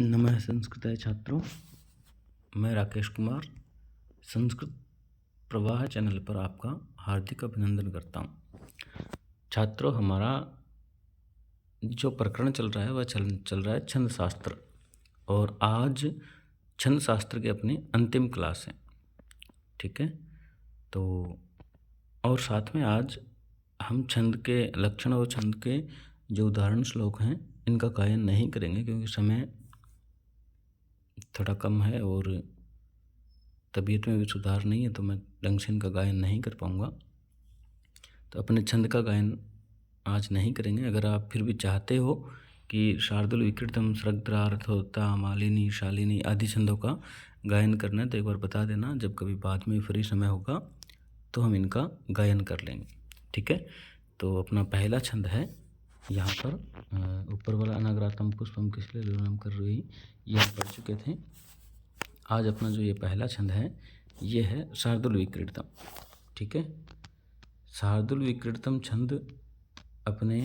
नमः संस्कृताय छात्रों, मैं राकेश कुमार संस्कृत प्रवाह चैनल पर आपका हार्दिक अभिनंदन करता हूँ। छात्रों, हमारा जो प्रकरण चल रहा है वह चल रहा है छंद शास्त्र, और आज छंद शास्त्र की अपनी अंतिम क्लास है। ठीक है, तो और साथ में आज हम छंद के लक्षण और छंद के जो उदाहरण श्लोक हैं इनका गायन नहीं करेंगे, क्योंकि समय थोड़ा कम है और तबीयत में भी सुधार नहीं है, तो मैं ढंग से इनका गायन नहीं कर पाऊँगा। तो अपने छंद का गायन आज नहीं करेंगे। अगर आप फिर भी चाहते हो कि शार्दुल विकृतम स्रग्धरार्थ होता मालिनी शालिनी आदि छंदों का गायन करना है तो एक बार बता देना, जब कभी बाद में फ्री समय होगा तो हम इनका गायन कर लेंगे। ठीक है, तो अपना पहला छंद है यहाँ पर ऊपर वाला अनाग्रातम पुष्पम किसले लोलम कर रही, ये हम पढ़ चुके थे। आज अपना जो ये पहला छंद है ये है शार्दुल विकृतम। ठीक है, शार्दुल विकृतम छंद अपने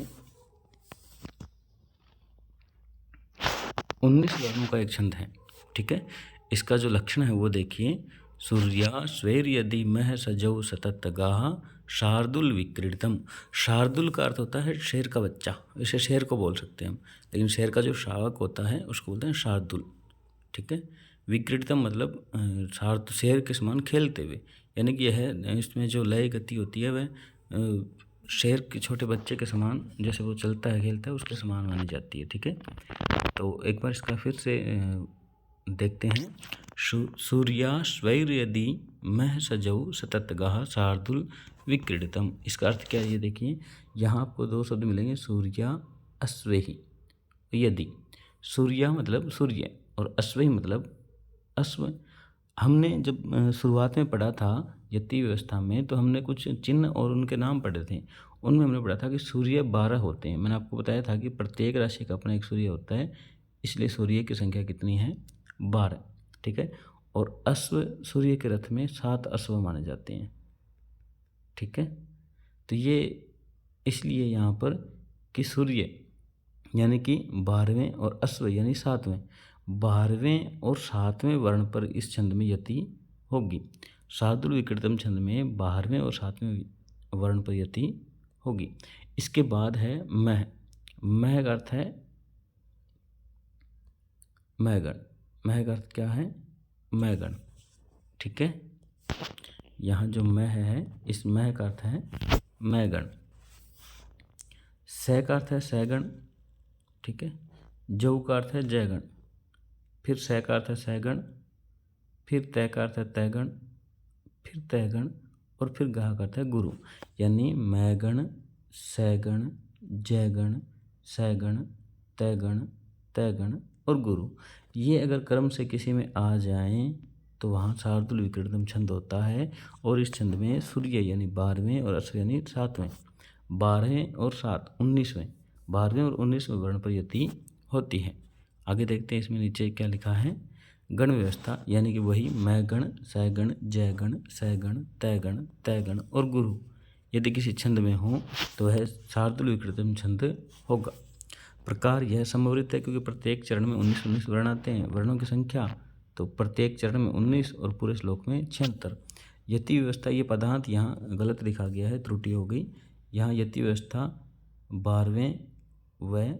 19 वर्णों का एक छंद है। ठीक है, इसका जो लक्षण है वो देखिए, सूर्या स्वेर यदि मह सजौ सतत गाह शार्दुल विक्रीड़तम। शार्दुल का अर्थ होता है शेर का बच्चा, इसे शेर को बोल सकते हैं हम, लेकिन शेर का जो शावक होता है उसको बोलते हैं शार्दुल। ठीक है, विक्रीड़तम मतलब शेर के समान खेलते हुए, यानी कि यह इसमें जो लय गति होती है वह शेर के छोटे बच्चे के समान, जैसे वो चलता है खेलता है उसके समान मानी जाती है। ठीक है, तो एक बार इसका फिर से देखते हैं। सूर्या स्वैर यदि मह सजौ सतत गाह शार्दुल विक्रीड़तम। इसका अर्थ क्या है ये देखिए, यहाँ आपको दो शब्द मिलेंगे, सूर्या अश्वेहि। यदि सूर्या मतलब सूर्य और अश्वेहि मतलब अश्व। हमने जब शुरुआत में पढ़ा था यति व्यवस्था में, तो हमने कुछ चिन्ह और उनके नाम पढ़े थे। उनमें हमने पढ़ा था कि सूर्य 12 होते हैं। मैंने आपको बताया था कि प्रत्येक राशि का अपना एक सूर्य होता है, इसलिए सूर्य की संख्या कितनी है, 12। ठीक है, और अश्व, सूर्य के रथ में 7 अश्व माने जाते हैं। ठीक है, तो ये इसलिए यहाँ पर कि सूर्य यानी कि 12वें और अश्व यानी 7वें, 12वें और 7वें वर्ण पर इस छंद में यति होगी। शार्दुल विकृतम छंद में 12वें और 7वें वर्ण पर यति होगी। इसके बाद है मह। मह का अर्थ है महगण। मह का अर्थ क्या है, महगण। ठीक है, यहाँ जो मह है इस मह का अर्थ है महगण। सह का अर्थ है सहगण। ठीक है, जौ का अर्थ है जयगण, फिर सह का अर्थ है सहगण, फिर तय का अर्थ है तयगण, फिर तयगण, और फिर गाह का अर्थ है गुरु। यानी मैगण, सहगण, जयगण, सहगण, तयगण, तयगण और गुरु। ये अगर क्रम से किसी में आ जाएं तो वहाँ शार्दुल विकृतम छंद होता है। और इस छंद में सूर्य यानी 12वें और अश्व यानी 7वें, 12 और 7 19वें, 12वें और 19वें वर्ण पर यति होती है। आगे देखते हैं इसमें नीचे क्या लिखा है। गण व्यवस्था यानी कि वही मैगण, सहगण, जयगण, सहगण, तयगण, तयगण और गुरु यदि किसी छंद में हो तो वह शार्दुल विकृतम छंद होगा। प्रकार यह समवृत्त है क्योंकि प्रत्येक चरण में 19 वर्ण आते हैं। वर्णों की संख्या तो प्रत्येक चरण में 19 और पूरे श्लोक में 76। यति व्यवस्था, ये पदार्थ यहाँ गलत लिखा गया है, त्रुटि हो गई। यहाँ यति व्यवस्था 12वें व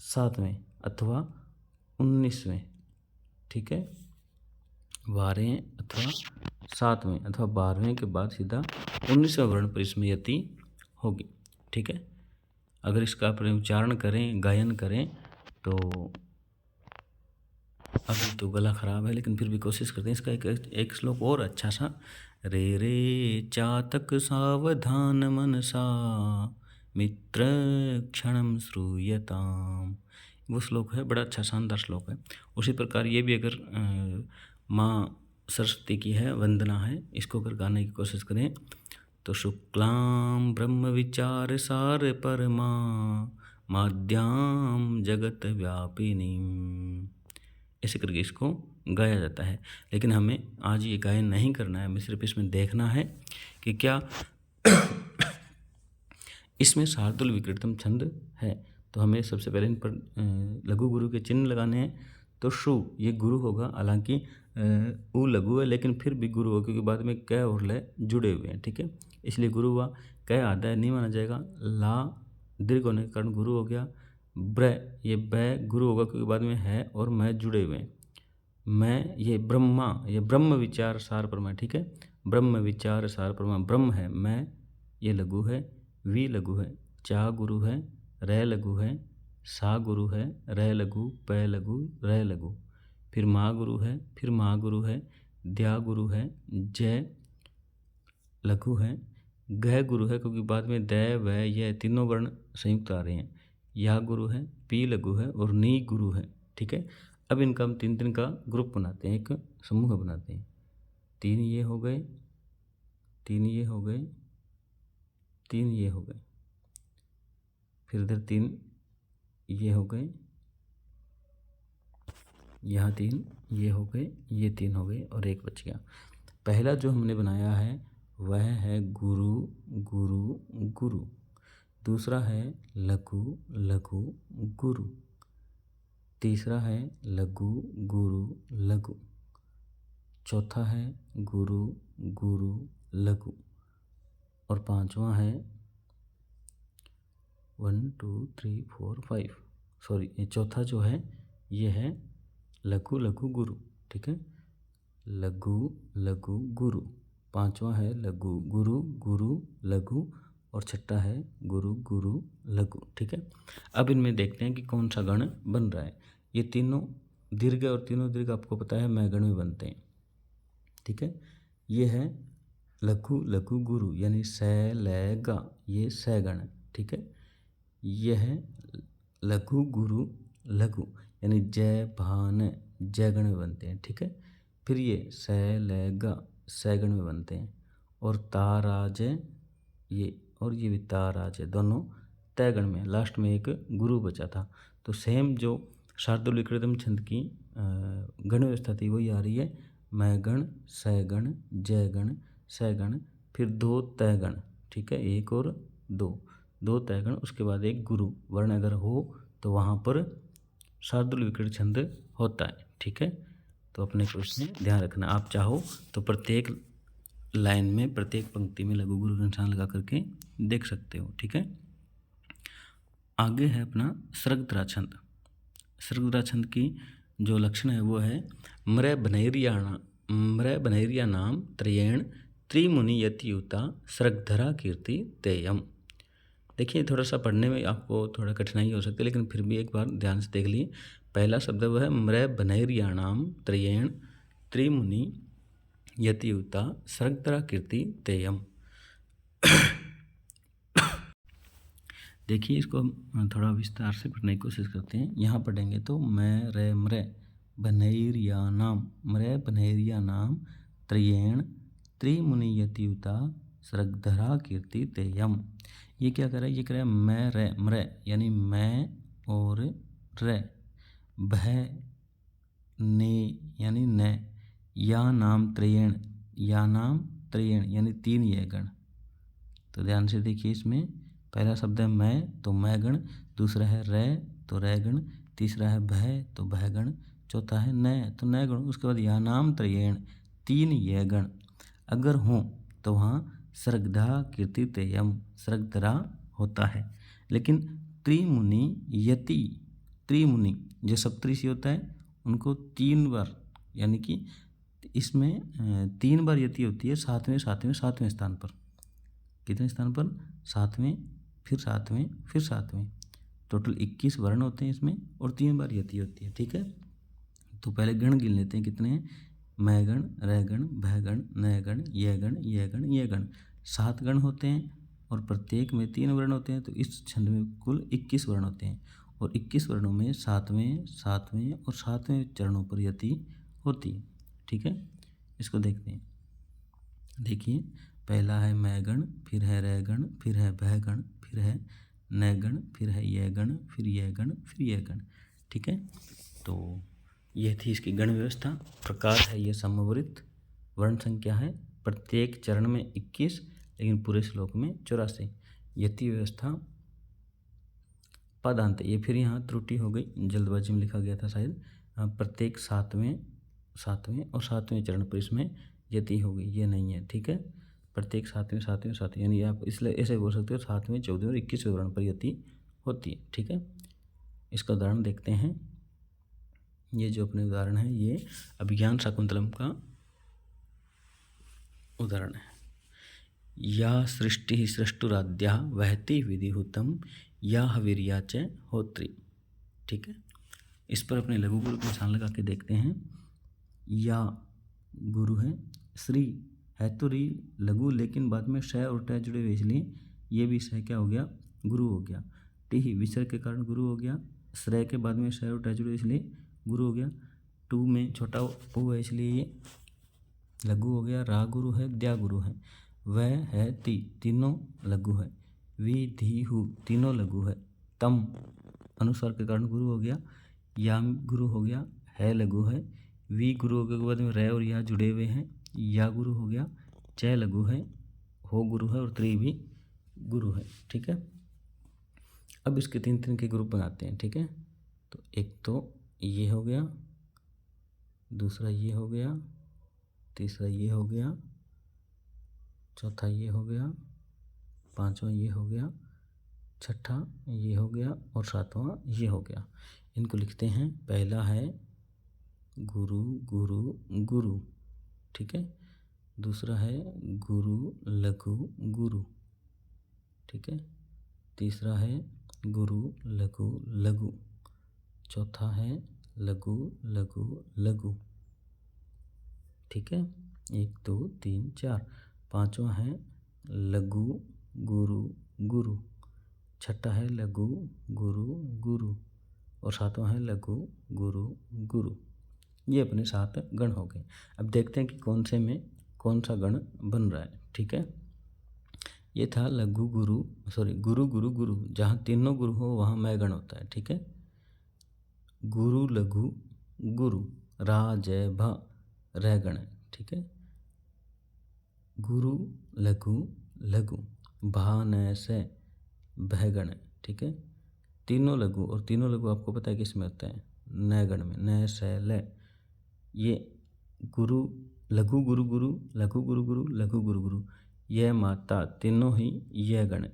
7वें अथवा 19वें। ठीक है, 12वें अथवा 7वें अथवा 12वें के बाद सीधा 19वें वर्ण पर इसमें यति होगी। ठीक है, अगर इसका अपने उच्चारण करें, गायन करें तो अभी तो गला खराब है, लेकिन फिर भी कोशिश करते हैं। इसका एक श्लोक और अच्छा सा, रे रे चातक सावधान मनसा मित्र क्षणम श्रूयताम, वो श्लोक है, बड़ा अच्छा शानदार श्लोक है। उसी प्रकार ये भी अगर माँ सरस्वती की है, वंदना है, इसको अगर गाने की कोशिश करें तो शुक्लां ब्रह्म विचार सार परमा माद्याम जगत व्यापिनी, ऐसे करके इसको गाया जाता है। लेकिन हमें आज ये गायन नहीं करना है, हमें सिर्फ इसमें देखना है कि क्या इसमें शार्दुल विकृतम छंद है। तो हमें सबसे पहले इन पर लघु गुरु के चिन्ह लगाने हैं। तो शु ये गुरु होगा, हालांकि उ लघु है लेकिन फिर भी गुरु होगा क्योंकि बाद में क और ल जुड़े हुए हैं, ठीक है, इसलिए गुरु हुआ। क आधा है नहीं माना जाएगा। ला दीर्घ होने के कारण गुरु हो गया। ब्र ये ब गुरु होगा क्योंकि बाद में है और मैं जुड़े हुए हैं। मैं ये ब्रह्मा ये ब्रह्म विचार सार परमा, ठीक है, ब्रह्म विचार सार परमा ब्रह्म है। मैं ये लघु है, वी लघु है, चा गुरु है, रे लघु है, सा गुरु है, रे लघु, प लघु, रे लघु, फिर माँ गुरु है, फिर माँ गुरु है, द्या गुरु है, जय लघु है, गह गुरु है क्योंकि बाद में द व यह तीनों वर्ण संयुक्त आ रहे हैं। या गुरु है, पी लघु है और नी गुरु है, ठीक है। अब इनका हम तीन तीन का ग्रुप बनाते हैं, एक समूह बनाते हैं। तीन ये हो गए, तीन ये हो गए, तीन ये हो गए, फिर इधर तीन ये हो गए, यहाँ तीन ये हो गए, ये तीन हो गए और एक बच गया। पहला जो हमने बनाया है वह है गुरु गुरु गुरु, दूसरा है लघु लघु गुरु, तीसरा है लघु गुरु लघु, चौथा है गुरु गुरु लघु और पांचवा है 1 2 3 4 5 सॉरी ये चौथा जो है ये है लघु लघु गुरु, ठीक है, लघु लघु गुरु, पांचवा है लघु गुरु गुरु लघु और छठा है गुरु गुरु लघु, ठीक है। अब इनमें देखते हैं कि कौन सा गण बन रहा है। ये तीनों दीर्घ और तीनों दीर्घ आपको पता है मैं गण में बनते हैं, ठीक है। ये है लघु लघु गुरु यानी स ल गा, ये स गण, ठीक है। ये है लघु गुरु लघु यानी जय भान जय गण में बनते हैं, ठीक है। फिर ये स ल गा स गण में बनते हैं और ताराज ये और ये भी ताराज दोनों तय गण में। लास्ट में एक गुरु बचा था, तो सेम जो शार्दुल विकृतम छंद की गण व्यवस्था थी वही आ रही है। मैं गण, स गण, जय गण, स गण, फिर दो तय गण, ठीक है, एक और दो तय गण, उसके बाद एक गुरु वर्ण अगर हो तो वहाँ पर शार्दुल विकृत छंद होता है, ठीक है। तो अपने को इसमें ध्यान रखना। आप चाहो तो प्रत्येक लाइन में प्रत्येक पंक्ति में लघु गुरु का निशान लगा करके देख सकते हो, ठीक है। आगे है अपना सर्गधरा छंद। सर्गधरा छंद की जो लक्षण है वो है म्र बनैरिया नाम त्रयेण त्रिमुनि यतियुता सर्गधरा कीर्ति तेयम। देखिए थोड़ा सा पढ़ने में आपको थोड़ा कठिनाई हो सकती है, लेकिन फिर भी एक बार ध्यान से देख लिए। पहला शब्द वह है म्र बनैरियाणाम त्रयेण त्रिमुनि यतियुता सर्गधरा कीर्ति तेयम। देखिए इसको हम थोड़ा विस्तार से पढ़ने की कोशिश करते हैं। यहाँ पढ़ेंगे तो मैं रे म्र बनैरियाणाम म्र बनैरियाणाम त्रयेण त्रिमुनियतियुता सर्गधरा कीर्ति तेयम। ये क्या कर रहा है, ये कह रहा है मैं रे म्र यानी मैं और रे, भय ने यानी न, या नाम त्रयेण यानी तीन ये गण। तो ध्यान से देखिए, इसमें पहला शब्द है मैं तो मैं गण, दूसरा है रे तो रे गण, तीसरा है भय तो भय गण, चौथा है न तो न गण, उसके बाद या नाम त्रयेण तीन ये गण अगर हों तो वहाँ सर्गधरा कीर्ति तेयम सर्गधरा होता है। लेकिन त्रिमुनि यति त्रिमुनि जो सप्तऋषि होता है उनको तीन बार यानी कि इसमें तीन बार यति होती है, सातवें स्थान पर। कितने स्थान पर? सातवें, फिर सातवें, फिर सातवें। टोटल 21 वर्ण होते हैं इसमें और 3 बार यति होती है, ठीक है। तो पहले गण गिन लेते हैं कितने हैं। मैं गण, रे गण, भय गण, नय गण, ये गण, ये गण, ये गण, 7 गण होते हैं और प्रत्येक में 3 वर्ण होते हैं। तो इस छंद में कुल 21 वर्ण होते हैं और 21 वर्णों में सातवें और सातवें चरणों पर यति होती है, ठीक है। इसको देखते हैं। देखिए पहला है मैं गण, फिर है रे गण, फिर है भय गण, फिर है नय गण, फिर है ये गण, फिर ये गण, फिर ये गण, ठीक है। तो यह थी इसकी गण व्यवस्था। प्रकार है ये समवृत्त। वर्ण संख्या है प्रत्येक चरण में 21 लेकिन पूरे श्लोक में 84। यति व्यवस्था पदांत, ये फिर यहाँ त्रुटि हो गई, जल्दबाजी में लिखा गया था शायद। प्रत्येक सातवें और सातवें चरण पर इसमें यति होगी, ये नहीं है, ठीक है। प्रत्येक सातवें यानी आप इसलिए ऐसे बोल सकते हो 7वें 14वें और 21वें वर्ण पर यति होती है, ठीक है। इसका उदाहरण देखते हैं। ये जो अपने उदाहरण है ये अभिज्ञान शाकुंतलम का उदाहरण है। या सृष्टि सृष्टुराद्या वहति विधिहुतम या हवीर्या च होत्री, ठीक है। इस पर अपने लघु गुरु के निशान लगा के देखते हैं। या गुरु है, श्री है तो री लघु, लेकिन बाद में श और ट जुड़े हुए, इसलिए ये भी श क्या हो गया, गुरु हो गया। टी विसर्ग के कारण गुरु हो गया। श्रेय के बाद में श और ट जुड़े इसलिए गुरु हो गया। टू में छोटा पू है इसलिए ये लघु हो गया। रा गुरु है, द्या गुरु है। वह है ती, तीनों लघु है। वि धी हु तीनों लघु है। तम अनुसार के कारण गुरु हो गया। याम गुरु हो गया, है लघु है। वी गुरु हो गया के बाद में रे और या जुड़े हुए हैं, या गुरु हो गया। च लघु है, हो गुरु है और त्रि भी गुरु है, ठीक है। अब इसके तीन के ग्रुप बनाते हैं, ठीक है। तो एक तो ये हो गया, दूसरा ये हो गया, तीसरा ये हो गया, चौथा ये हो गया, पांचवा ये हो गया, छठा ये हो गया और सातवां ये हो गया। इनको लिखते हैं। पहला है गुरु गुरु गुरु, ठीक है। दूसरा है गुरु लघु गुरु, ठीक है। तीसरा है गुरु लघु लघु। चौथा है लघु लघु लघु, ठीक है। 1 2 3 4। पांचवा है लघु गुरु गुरु। छठा है लघु गुरु गुरु और सातवां है लघु गुरु गुरु। ये अपने 7 गण हो गए। अब देखते हैं कि कौन से में कौन सा गण बन रहा है, ठीक है। ये था लघु गुरु गुरु गुरु गुरु। जहाँ तीनों गुरु हो वहाँ मैं गण होता है, ठीक है। गुरु लघु गुरु, रा जय भ रह गण है, ठीक है। गुरु लघु लघु, भा न से भह गण है, ठीक है। तीनों लघु, और तीनों लघु आपको पता है किस में होता है, न गण में, न से ल। ये गुरु लघु गुरु गुरु, लघु गुरु गुरु, लघु गुरु गुरु, यह माता तीनों ही यह गण है,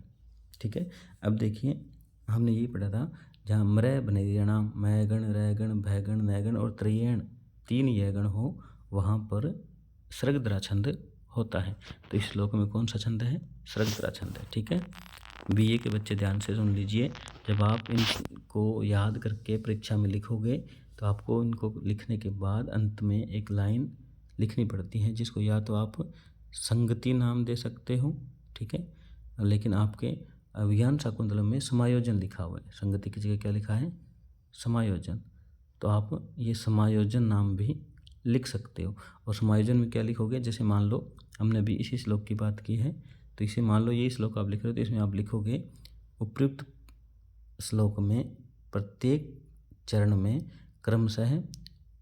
ठीक है। अब देखिए हमने यही पढ़ा था, जहाँ मृ बनेरियणाम मैं गण रह गण भय गण नय गण और त्रयेण 3 यह गण हो, वहाँ पर सर्गद्रा छंद होता है। तो इस श्लोक में कौन सा छंद है, सर्गद्रा छंद है, ठीक है। बीए के बच्चे ध्यान से सुन लीजिए। जब आप इनको याद करके परीक्षा में लिखोगे तो आपको इनको लिखने के बाद अंत में एक लाइन लिखनी पड़ती है, जिसको या तो आप संगति नाम दे सकते हो, ठीक है। लेकिन आपके अभिज्ञान शाकुंतलम में समायोजन लिखा हुआ है, संगति की जगह क्या लिखा है, समायोजन। तो आप ये समायोजन नाम भी लिख सकते हो। और समायोजन में क्या लिखोगे, जैसे मान लो हमने अभी इसी श्लोक की बात की है, तो इसे मान लो ये श्लोक आप लिख रहे हो, तो इसमें आप लिखोगे उपयुक्त श्लोक में प्रत्येक चरण में क्रमशः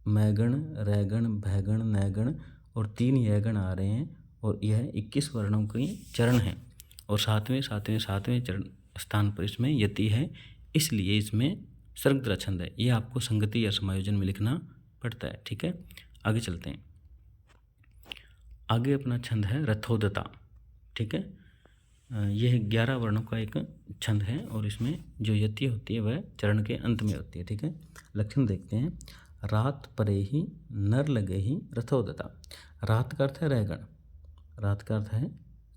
मैगण रैगण भैगण नैगण और 3 यगण आ रहे हैं, और यह 21 वर्णों की चरण है, और सातवें चरण स्थान पर इसमें यति है, इसलिए इसमें सर्गद्रा छंद है। ये आपको संगति या समायोजन में लिखना पड़ता है, ठीक है। आगे चलते हैं। आगे अपना छंद है रथोदता, ठीक है। यह 11 वर्णों का एक छंद है, और इसमें जो यति होती है वह चरण के अंत में होती है, ठीक है। लक्षण देखते हैं। रात परे ही नर लगे ही रथोदता। रात का अर्थ है रैगण, रात का अर्थ है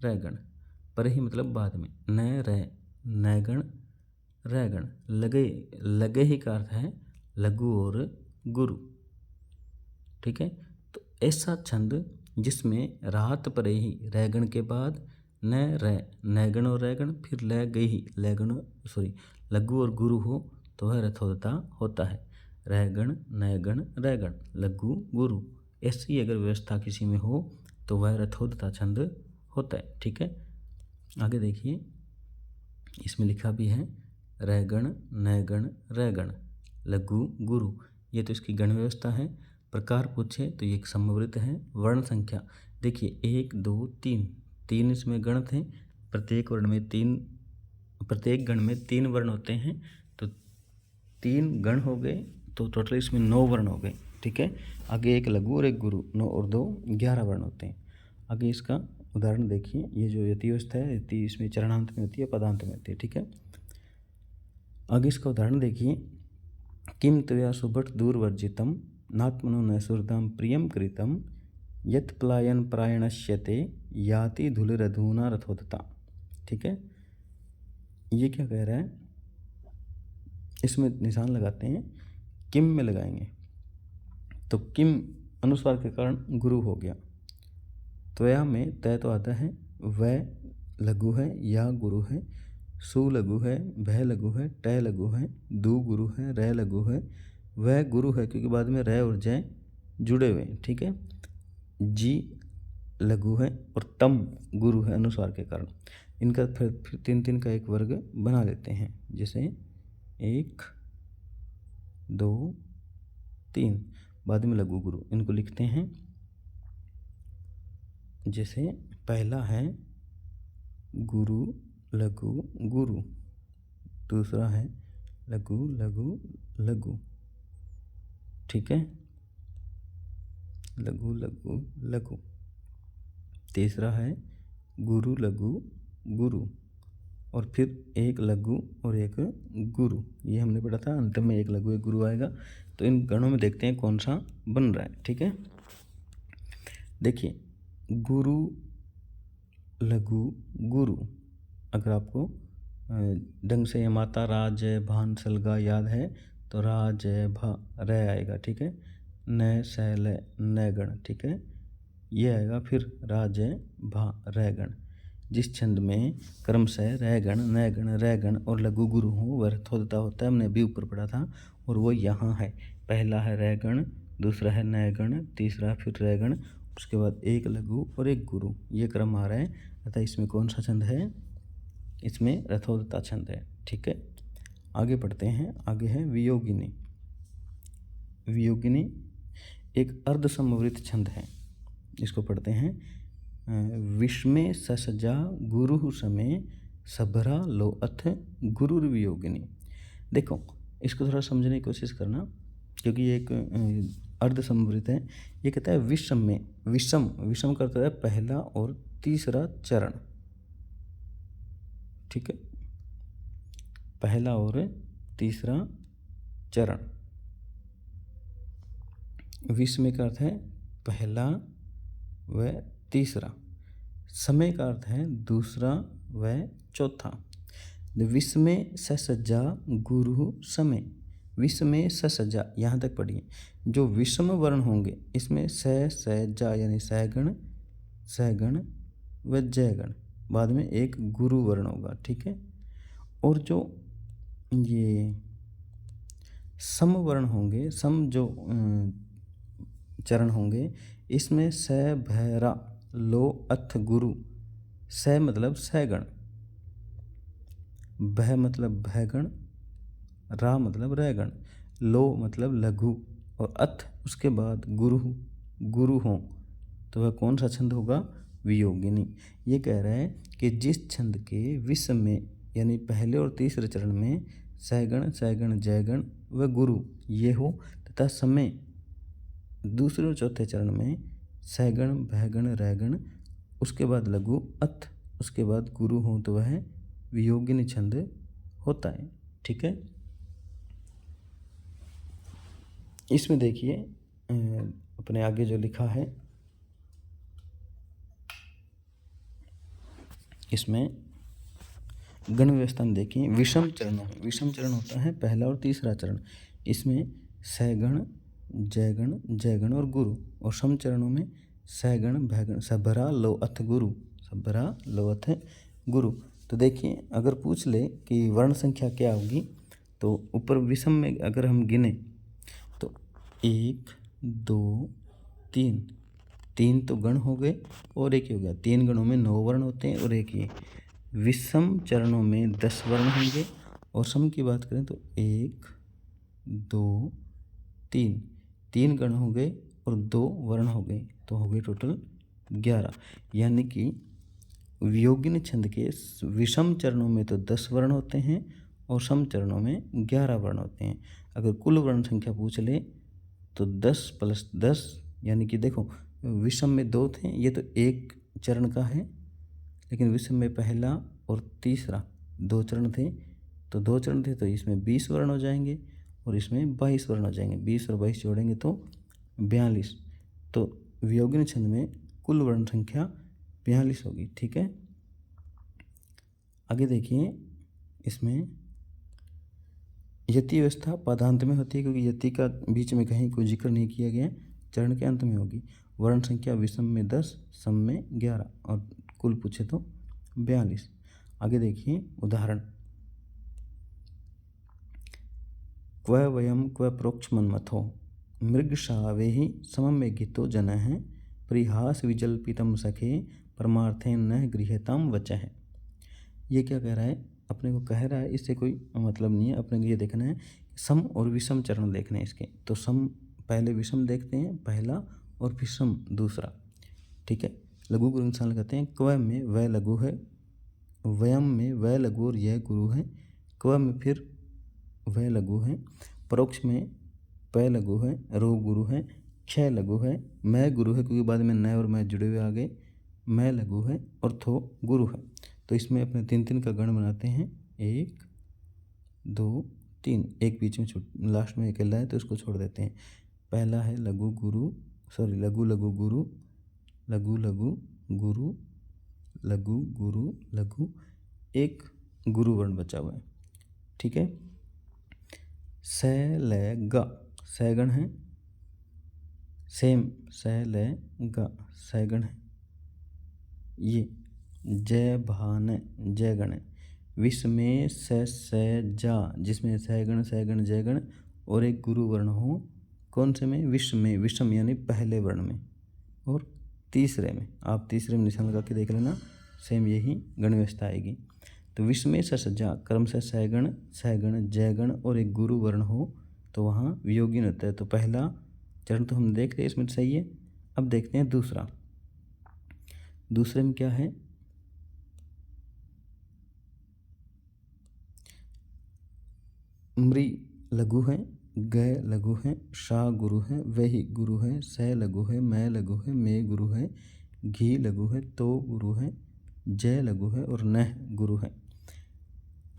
रैगण, परे ही मतलब बाद में, न रै नैगण रैगण, लगे ही का अर्थ है लघु और गुरु, ठीक है। तो ऐसा छंद जिसमें रात परे ही रैगण के बाद न रै नैगण और रैगण, फिर ल गई ही लघु और गुरु हो, तो वह रथोदता होता है। रैगण नैगण रैगण लघु गुरु, ऐसी अगर व्यवस्था किसी में हो तो वह रथोदता छंद होता है, ठीक है। आगे देखिए, इसमें लिखा भी है रैगण नैगण रैगण लघु गुरु। ये तो इसकी गण व्यवस्था है। प्रकार पूछे तो ये एक समवृत्त है। वर्ण संख्या देखिए 1 2 3 इसमें गण थे। प्रत्येक गण में 3 वर्ण होते हैं, तो 3 गण हो गए, तो टोटल इसमें 9 वर्ण हो गए। ठीक है, आगे एक लघु और एक गुरु, 9 और 2 11 वर्ण होते हैं। आगे इसका उदाहरण देखिए, ये जो यति अवस्था है, यति इसमें चरणांत में होती है, पदांत में होती है। ठीक है, आगे इसका उदाहरण देखिए, किम त्वया सुभट दूरवर्जितम नात्मनो न सुहृदं प्रियम कृतम यत् पलायन प्रायणश्यते याति धूलिरधूना रथोदता। ठीक है, ये क्या कह रहा है, इसमें निशान लगाते हैं, किम में लगाएंगे, तो किम अनुस्वार के कारण गुरु हो गया। त्वया में तय तो आता है, वह लघु है, या गुरु है, सु लघु है, भय लघु है, टय लघु है, दू गुरु है, रे लघु है, वह गुरु है क्योंकि बाद में रे और जय जुड़े हुए हैं। ठीक है, जी लघु है और तम गुरु है अनुस्वार के कारण। इनका फिर 3-3 का एक वर्ग बना लेते हैं, जैसे 1 2 3, बाद में लघु गुरु, इनको लिखते हैं। जैसे पहला है गुरु लघु गुरु, दूसरा है लघु लघु लघु। ठीक है, लघु लघु लघु। तीसरा है गुरु लघु गुरु, और फिर एक लघु और एक गुरु, ये हमने पढ़ा था। अंत में एक लघु एक गुरु आएगा। तो इन गणों में देखते हैं कौन सा बन रहा है। ठीक है, देखिए, गुरु लघु गुरु, अगर आपको ढंग से ये माता राज भान सलगा याद है तो राज भा रे आएगा। ठीक है, न सैल न गण। ठीक है, ये आएगा फिर राज भा रे गण। जिस छंद में क्रम से रे गण न गण रे गण और लघु गुरु हो वह रथोदता होता है, हमने अभी ऊपर पढ़ा था, और वो यहाँ है। पहला है रे गण, दूसरा है न गण, तीसरा फिर रे गण, उसके बाद एक लघु और एक गुरु, ये क्रम आ रहा है। अतः इसमें कौन सा छंद है, इसमें रथोदता छंद है। ठीक है, आगे पढ़ते हैं। आगे है वियोगिनी। वियोगिनी एक अर्ध समवृत छंद है, इसको पढ़ते हैं। विस्मे ससजा गुरु समय सभरा लो अथ गुरुर वियोगिनी। देखो, इसको थोड़ा समझने की कोशिश करना, क्योंकि ये एक अर्ध समवृत है। ये कहता है विषम में, विषम विषम करता है पहला और तीसरा चरण। ठीक है, पहला और तीसरा चरण। विषम का अर्थ है पहला व तीसरा, समय का अर्थ है दूसरा व चौथा। विषमे ससज्जा गुरु समय, विषमे ससज्जा यहाँ तक पढ़िए। जो विषम वर्ण होंगे इसमें सजा यानी सगण सगण व जयगण, बाद में एक गुरु वर्ण होगा। ठीक है, और जो ये सम वर्ण होंगे, सम जो चरण होंगे, इसमें स भैरा लो अथ गुरु। स मतलब सगण, भय मतलब भयगण, रा मतलब रैगण, लो मतलब लघु, और अथ उसके बाद गुरु गुरु हो, तो वह कौन सा छंद होगा, वियोगिनी। ये कह रहा है कि जिस छंद के विषम में यानी पहले और तीसरे चरण में सगण सगण जयगण व गुरु ये हो, तथा समय दूसरे और चौथे चरण में सगण भयगण रैगण, उसके बाद लघु अथ, उसके बाद गुरु हो, तो वह वियोगिनी छंद होता है। ठीक है, इसमें देखिए अपने आगे जो लिखा है, इसमें गण व्यवस्था में देखिए, विषम चरणों में, विषम चरण होता है पहला और तीसरा चरण, इसमें सगण जयगण जयगण और गुरु, और सम चरणों में सगण भयगण सभरा लो अथ गुरु, सभरा लो अथ गुरु। तो देखिए, अगर पूछ ले कि वर्ण संख्या क्या होगी, तो ऊपर विषम में अगर हम गिने तो 1 2 3, 3 तो गण हो गए और एक ही हो गया। 3 गणों में 9 वर्ण होते हैं और एक ये। विषम चरणों में 10 वर्ण होंगे, और सम की बात करें तो 1 2 3, 3 गण हो गए और 2 वर्ण हो गए, तो हो गए टोटल 11। यानी कि वियोगिनी छंद के विषम चरणों में तो 10 वर्ण होते हैं और सम चरणों में 11 वर्ण होते हैं। अगर कुल वर्ण संख्या पूछ ले तो 10 + 10 यानी कि देखो विषम में 2 थे, ये तो एक चरण का है, लेकिन विषम में पहला और तीसरा 2 चरण थे, तो 2 चरण थे तो इसमें 20 वर्ण हो जाएंगे और इसमें 22 वर्ण हो जाएंगे। 20 और 22 जोड़ेंगे तो 42। तो वियोगिनी छंद में कुल वर्ण संख्या 42 होगी। ठीक है, आगे देखिए, इसमें यति व्यवस्था पदांत में होती है, क्योंकि यति का बीच में कहीं कोई जिक्र नहीं किया गया, चरण के अंत में होगी। वर्ण संख्या विषम में 10, सम में 11 और कुल पूछे तो 42। आगे देखिए उदाहरण, क्व वयम क्व प्रोक्ष मन्मथो मृगशावेहि समम में गीतो जनः परिहास विजल्पितम सखे परमार्थेन न गृह्यताम वचः। ये क्या कह रहा है, अपने को कह रहा है, इससे कोई मतलब नहीं है, अपने को ये देखना है सम और विषम चरण देखने हैं इसके। तो सम पहले विषम देखते हैं पहला और विषम दूसरा। ठीक है, लघु गुरु इंसान कहते हैं, क्व में वह लघु है, वयम में वह लघु और यह गुरु है, क्व में फिर वह लघु है, परोक्ष में प लघु है, रो गुरु है, क्षय लघु है, मैं गुरु है क्योंकि बाद में न और मैं जुड़े हुए आ गए, मैं लघु है और थो गुरु है। तो इसमें अपने 3-3 का गण बनाते हैं, 1 2 3, एक बीच में लास्ट में अकेला है तो इसको छोड़ देते हैं। पहला है लघु गुरु, सॉरी लघु लघु गुरु, लघु लघु गुरु, लघु गुरु लघु, एक गुरु वर्ण बचा हुआ है। ठीक है, स ल ग सैगण है, सेम स ल ग सैगण है। ये जय भान जय गण है। विष में स जा, जिसमें सैगण सैगण जयगण और एक गुरु वर्ण हो, कौन से में, विष में, विषम यानी पहले वर्ण में, और तीसरे में, आप तीसरे में निशान लगा के देख लेना, सेम यही गण व्यवस्था आएगी। तो विष में सजा क्रम से सैगण सैगण जयगण और एक गुरु वर्ण हो तो वहाँ वियोगिन होता है। तो पहला चरण तो हम देख रहे हैं, इसमें सही है। अब देखते हैं दूसरा, दूसरे में क्या है, मृ लघु है, ग लघु है, शा गुरु है, वही गुरु है, स लघु है, मैं लघु है, मे गुरु है, घी लघु है, तो गुरु है, जय लघु है और नह गुरु है।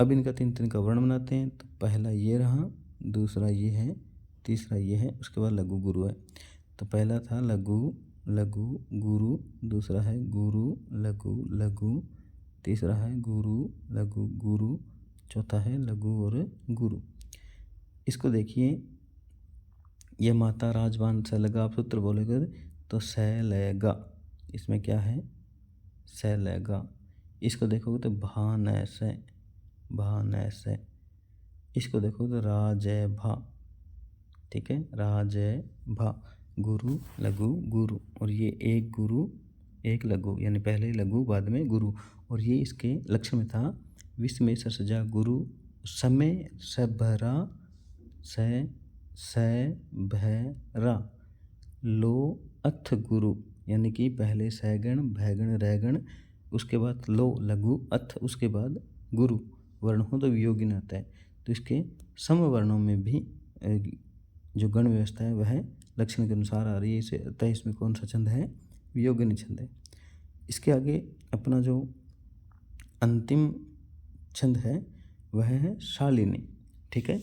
अब इनका 3-3 का वर्ण बनाते हैं। तो पहला ये रहा, दूसरा ये है, तीसरा ये है, उसके बाद लघु गुरु है। तो पहला था लघु लघु गुरु, दूसरा है गुरु लघु लघु, तीसरा है गुरु लघु गुरु, चौथा है लघु और गुरु। इसको देखिए, ये माता राजबान से लगा, आप सूत्र बोलेगे तो स लेगा, इसमें क्या है स लेगा। इसको देखोगे तो भान से, भान से। इसको देखोगे तो राजय भा, ठीक है, राजय भा, गुरु लघु गुरु, और ये एक गुरु एक लघु, यानी पहले लघु बाद में गुरु। और ये इसके लक्षण में था, विश्व में सजा गुरु, समय सबरा स भैरा, लो अथ गुरु, यानी कि पहले सैगण भैगण रैगण, उसके बाद लो लघु अथ, उसके बाद गुरु वर्ण हो तो वियोगिन आता है। तो इसके सम वर्णों में भी जो गण व्यवस्था है वह लक्षण के अनुसार आ रही है। इसे अतः इसमें कौन सा छंद है, वियोगिनी छंद है। इसके आगे अपना जो अंतिम छंद है वह है शालिनी। ठीक है,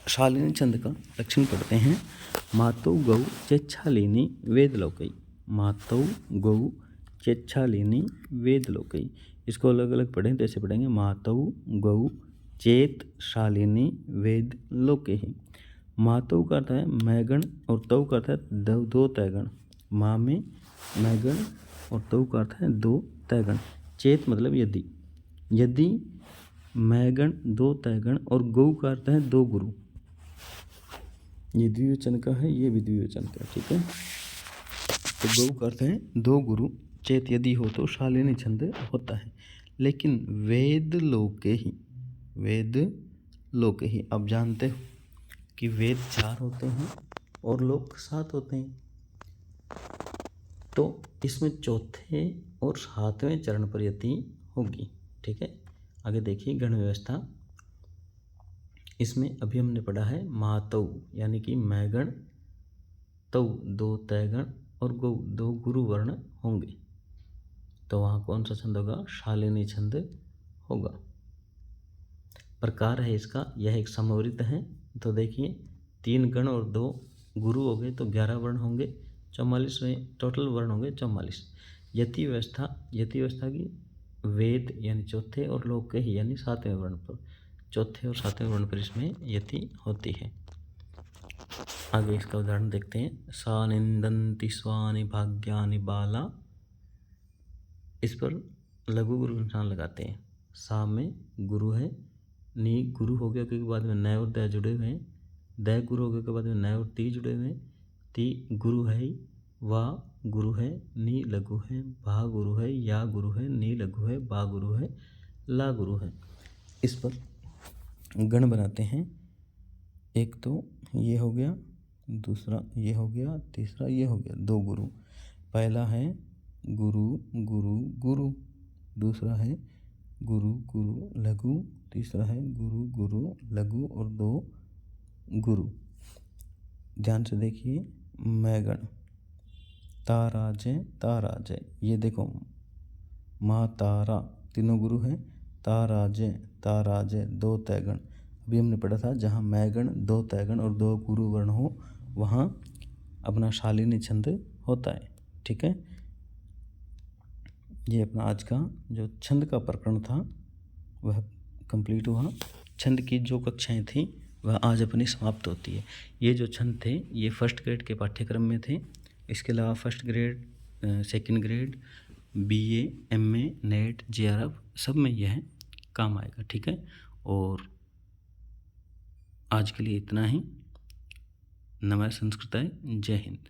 शालिनी छंद का लक्षण पढ़ते हैं। मातौ गौ चेच्छालिनी वेद लोकई, मातौ गौ चेच्छालिनी वेद लोकई। इसको अलग अलग पढ़ें तो ऐसे पढ़ेंगे, मातौ गौ चेत शालिनी वेद लोके ही। मातौ का अर्थ है मैगण और तौ का अर्थ है दो तैगण। माँ में मैगण और तौ का अर्थ है 2 तैगण। चेत मतलब यदि, यदि मैगण 2 तैगण, और गौ का अर्थ है 2 गुरु। ये द्विवचन का है, ये भी द्विवचन का, ठीक है। तो गौ का अर्थ है 2 गुरु, चेत यदि हो तो शालिनी छंद होता है। लेकिन वेद लोके ही, वेद लोके ही, अब जानते हो कि वेद 4 होते हैं और लोक 7 होते हैं। तो इसमें चौथे और 7वें चरण पर यति होगी। ठीक है, आगे देखिए गण व्यवस्था। इसमें अभी हमने पढ़ा है मातौ यानी कि मैगण, तौ दो तैगण और गौ दो गुरु वर्ण होंगे, तो वहाँ कौन सा छंद होगा? शालिनी छंद होगा। प्रकार है इसका, यह एक समवृत्त है। तो देखिए 3 गण और 2 गुरु हो गए तो 11 वर्ण होंगे, 44 टोटल वर्ण होंगे 44। यति व्यवस्था की वेद यानी चौथे और लोक ही यानी 7वें वर्ण पर, चौथे और 7वें वर्ण पर इसमें यति होती है। आगे इसका उदाहरण देखते हैं। सा निंदन्ति स्वानि भाग्यानि बाला, इस पर लघु गुरु निशान लगाते हैं। सा में गुरु है, नी गुरु हो गया क्योंकि बाद में नय और दय जुड़े हुए हैं, दय गुरु हो गया के बाद में नय और ती जुड़े हुए हैं, ती गुरु है, वा गुरु है, नी लघु है, भा गुरु है, या गुरु है, नी लघु है, बा गुरु है, ला गुरु है। इस पर गण बनाते हैं। एक तो ये हो गया, दूसरा ये हो गया, तीसरा ये हो गया, 2 गुरु। पहला है गुरु गुरु गुरु, दूसरा है गुरु गुरु लघु, तीसरा है गुरु गुरु लघु और 2 गुरु। ध्यान से देखिए, मैगण ताराजय ताराजय, ये देखो माँ तारा तीनों गुरु हैं, ताराजय ताराजय 2 तैगण। अभी हमने पढ़ा था जहाँ मैगण 2 तैगण और 2 गुरु वर्ण हो वहाँ अपना शालिनी छंद होता है। ठीक है, ये अपना आज का जो छंद का प्रकरण था वह कंप्लीट हुआ। छंद की जो कक्षाएं थी वह आज अपनी समाप्त होती है। ये जो छंद थे ये फर्स्ट ग्रेड के पाठ्यक्रम में थे। इसके अलावा first grade, second grade, BA, MA, net, JRF सब में यह काम आएगा। ठीक है, और आज के लिए इतना ही। नमः संस्कृताय, जय हिंद।